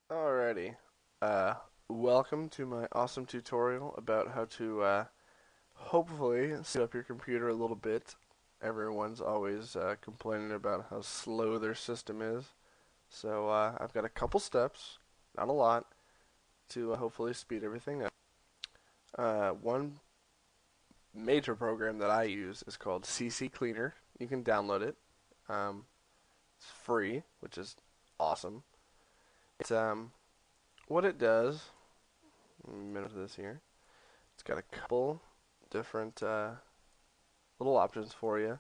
Alrighty. Uh, Welcome to my awesome tutorial about how to hopefully set up your computer a little bit. Everyone's always complaining about how slow their system is. So I've got a couple steps, not a lot, to hopefully speed everything up. One major program that I use is called CCleaner. You can download it. Um, it's free, which is awesome. It's what it does. Let me minimize this here. It's got a couple different little options for you.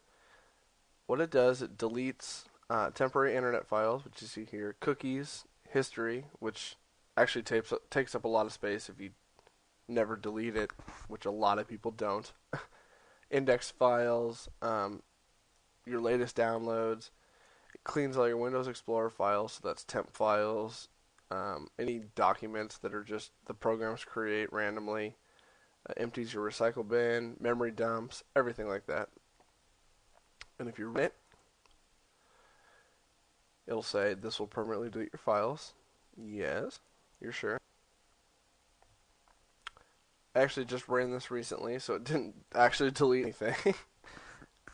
What it does, it deletes temporary internet files, which you see here, cookies, history, which actually takes up a lot of space if you never delete it, which a lot of people don't. Index files, your latest downloads. It cleans all your Windows Explorer files, so that's temp files, any documents that are just the programs create randomly, empties your recycle bin, memory dumps, everything like that. And if you run it, it'll say this will permanently delete your files. Yes, you're sure. I actually just ran this recently, so it didn't actually delete anything.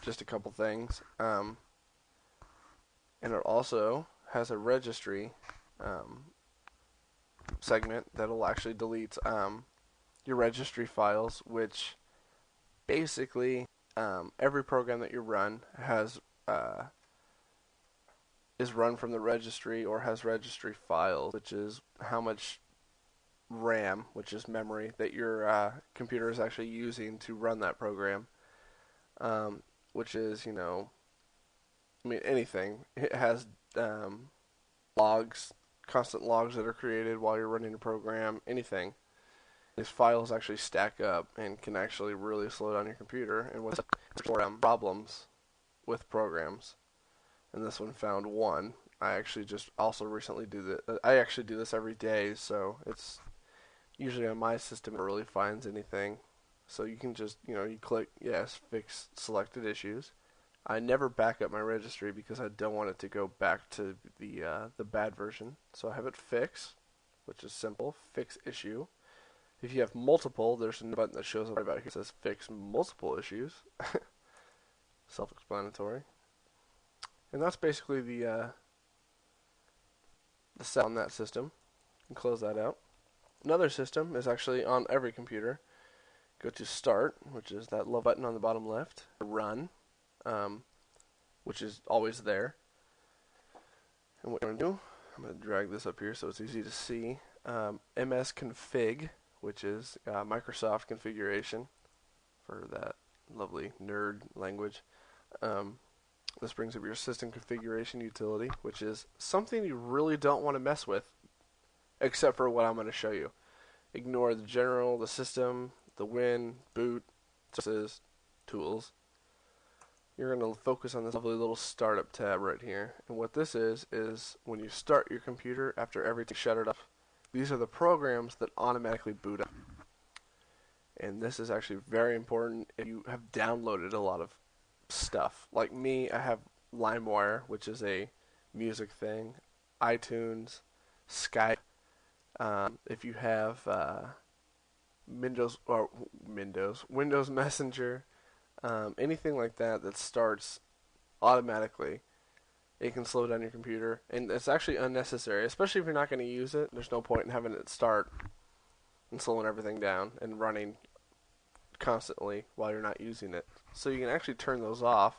Just a couple things. And it also has a registry segment that'll actually delete your registry files, which basically every program that you run has is run from the registry or has registry files, which is how much RAM, which is memory, that your computer is actually using to run that program. Which is, I mean, anything. It has logs, constant logs that are created while you're running a program, anything. These files actually stack up and can actually really slow down your computer. And with problems with programs, and this one found one. I actually just also recently do this. I actually do this every day, so it's usually on my system it really finds anything. So you can just, you click yes, fix selected issues. I never back up my registry because I don't want it to go back to the bad version. So I have it fix, which is simple, fix issue. If you have multiple, there's a button that shows up right about here that says fix multiple issues. Self-explanatory. And that's basically the set on that system. You can close that out. Another system is actually on every computer. Go to Start, which is that little button on the bottom left. Run, which is always there. And what I'm going to do, I'm going to drag this up here so it's easy to see. msconfig, which is Microsoft configuration for that lovely nerd language. This brings up your system configuration utility, which is something you really don't want to mess with, except for what I'm going to show you. Ignore the general, the system, the win, boot, services, tools. You're going to focus on this lovely little startup tab right here. And what this is when you start your computer after everything shut it off, these are the programs that automatically boot up. And this is actually very important if you have downloaded a lot of stuff. Like me, I have LimeWire, which is a music thing, iTunes, Skype. If you have Windows Messenger, anything like that starts automatically, it can slow down your computer, and it's actually unnecessary, especially if you're not going to use it. There's no point in having it start and slowing everything down and running constantly while you're not using it. So you can actually turn those off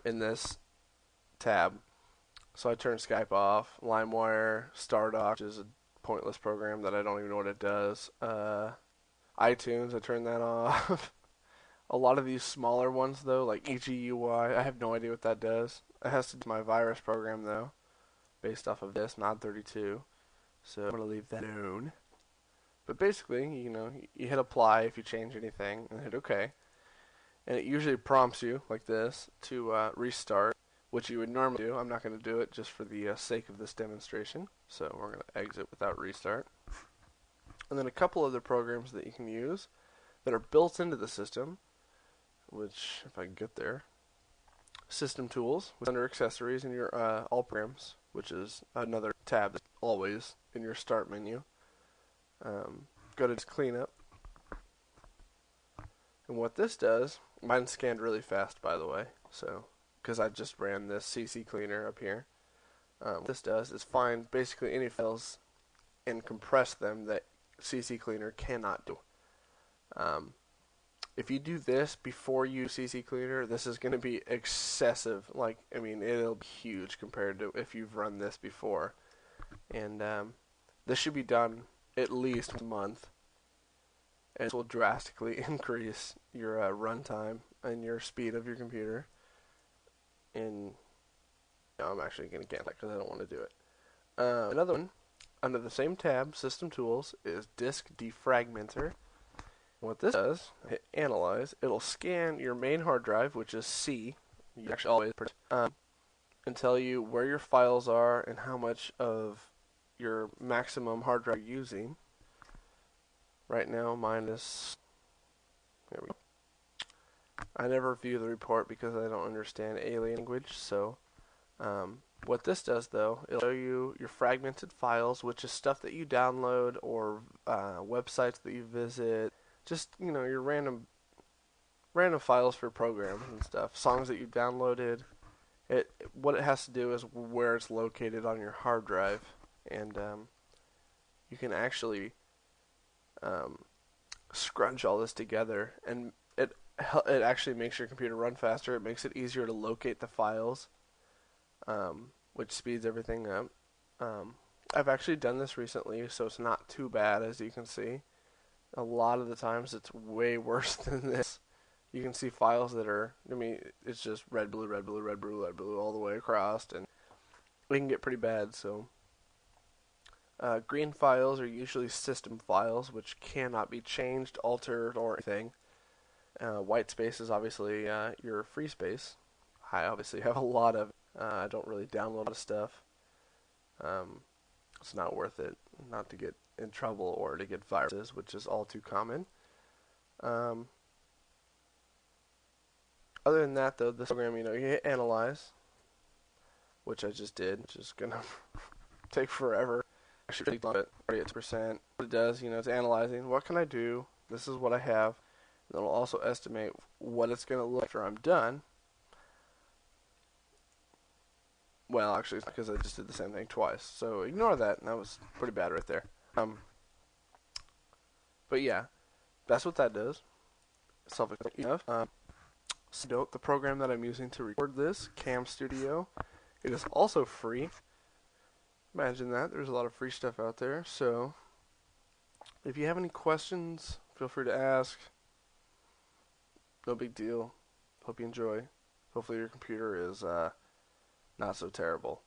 in this tab. So I turn Skype off, LimeWire, Stardock, which is a pointless program that I don't even know what it does. iTunes, I turn that off. A lot of these smaller ones, though, like EGUI, I have no idea what that does. It has to do my virus program, though, based off of this, Nod32. So I'm going to leave that alone. But basically, you hit apply if you change anything, and hit OK. And it usually prompts you, like this, to restart, which you would normally do. I'm not going to do it just for the sake of this demonstration. So we're going to exit without restart. And then a couple other programs that you can use that are built into the system, which, if I can get there, System Tools, which is under Accessories in your All Programs, which is another tab that's always in your Start menu. Go to Cleanup. And what this does, mine scanned really fast, by the way, so because I just ran this CCleaner up here. What this does is find basically any files and compress them that CCleaner cannot do. If you do this before you CCleaner, this is going to be excessive. Like, I mean, it'll be huge compared to if you've run this before. And this should be done at least a month. And this will drastically increase your runtime and your speed of your computer. And I'm actually going to cancel that because I don't want to do it. Another one, under the same tab, System Tools, is Disk Defragmenter. What this does, hit Analyze, it'll scan your main hard drive, which is C, you actually always and tell you where your files are and how much of your maximum hard drive you're using. Right now, mine is... There we go. I never view the report because I don't understand alien language, so... what this does, though, it'll show you your fragmented files, which is stuff that you download or websites that you visit. Just, you know, your random files for programs and stuff. Songs that you downloaded. What it has to do is where it's located on your hard drive. And you can actually scrunch all this together. And it actually makes your computer run faster. It makes it easier to locate the files, which speeds everything up. I've actually done this recently, so it's not too bad, as you can see. A lot of the times it's way worse than this. You can see files that are, I mean, it's just red, blue, red, blue, red, blue, red, blue all the way across, and it can get pretty bad. So green files are usually system files, which cannot be changed, altered, or anything. White space is obviously your free space. I obviously have a lot of it. I don't really download a lot of stuff. It's not worth it, not to get in trouble or to get viruses, which is all too common. Other than that, though, this program, you hit Analyze, which I just did, which is going to take forever. Actually, already at 2%. What it does, it's analyzing. What can I do? This is what I have. And it'll also estimate what it's going to look after I'm done. Well, actually, it's because I just did the same thing twice. So ignore that. That was pretty bad right there. But yeah, that's what that does. Self-explanatory enough. So note, the program that I'm using to record this, Cam Studio, it is also free. Imagine that. There's a lot of free stuff out there. So if you have any questions, feel free to ask. No big deal. Hope you enjoy. Hopefully your computer is not so terrible.